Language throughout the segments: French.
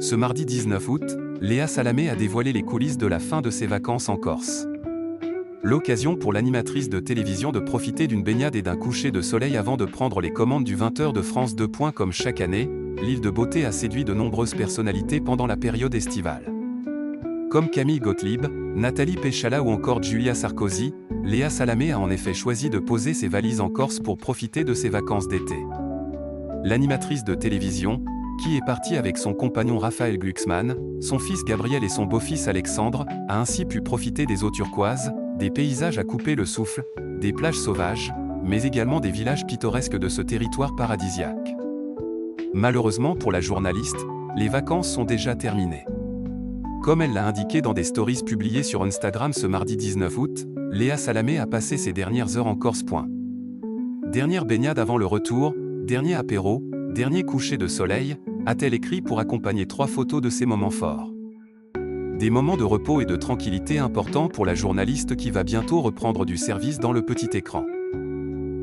Ce mardi 19 août, Léa Salamé a dévoilé les coulisses de la fin de ses vacances en Corse. L'occasion pour l'animatrice de télévision de profiter d'une baignade et d'un coucher de soleil avant de prendre les commandes du 20h de France 2. Comme chaque année, l'île de beauté a séduit de nombreuses personnalités pendant la période estivale. Comme Camille Gottlieb, Nathalie Péchala ou encore Julia Sarkozy, Léa Salamé a en effet choisi de poser ses valises en Corse pour profiter de ses vacances d'été. L'animatrice de télévision, qui est partie avec son compagnon Raphaël Glucksmann, son fils Gabriel et son beau-fils Alexandre, a ainsi pu profiter des eaux turquoises, des paysages à couper le souffle, des plages sauvages, mais également des villages pittoresques de ce territoire paradisiaque. Malheureusement pour la journaliste, les vacances sont déjà terminées. Comme elle l'a indiqué dans des stories publiées sur Instagram ce mardi 19 août, Léa Salamé a passé ses dernières heures en Corse. Dernière baignade avant le retour, dernier apéro, dernier coucher de soleil, a-t-elle écrit pour accompagner 3 photos de ses moments forts. Des moments de repos et de tranquillité importants pour la journaliste qui va bientôt reprendre du service dans le petit écran.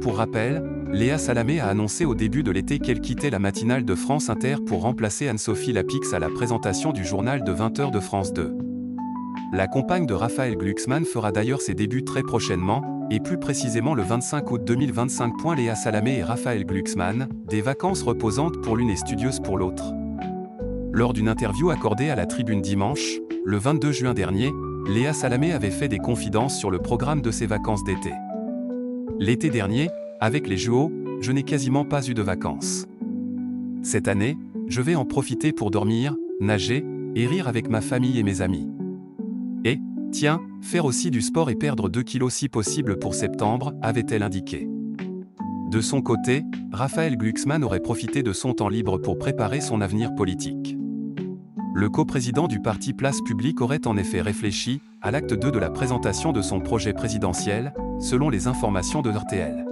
Pour rappel, Léa Salamé a annoncé au début de l'été qu'elle quittait la matinale de France Inter pour remplacer Anne-Sophie Lapix à la présentation du journal de 20h de France 2. La compagne de Raphaël Glucksmann fera d'ailleurs ses débuts très prochainement, et plus précisément le 25 août 2025. Léa Salamé et Raphaël Glucksmann, des vacances reposantes pour l'une et studieuses pour l'autre. Lors d'une interview accordée à la Tribune dimanche, le 22 juin dernier, Léa Salamé avait fait des confidences sur le programme de ses vacances d'été. L'été dernier, avec les JO, je n'ai quasiment pas eu de vacances. Cette année, je vais en profiter pour dormir, nager, et rire avec ma famille et mes amis. Et, tiens, faire aussi du sport et perdre 2 kilos si possible pour septembre, avait-elle indiqué. De son côté, Raphaël Glucksmann aurait profité de son temps libre pour préparer son avenir politique. Le coprésident du parti Place Publique aurait en effet réfléchi à l'acte 2 de la présentation de son projet présidentiel, selon les informations de RTL.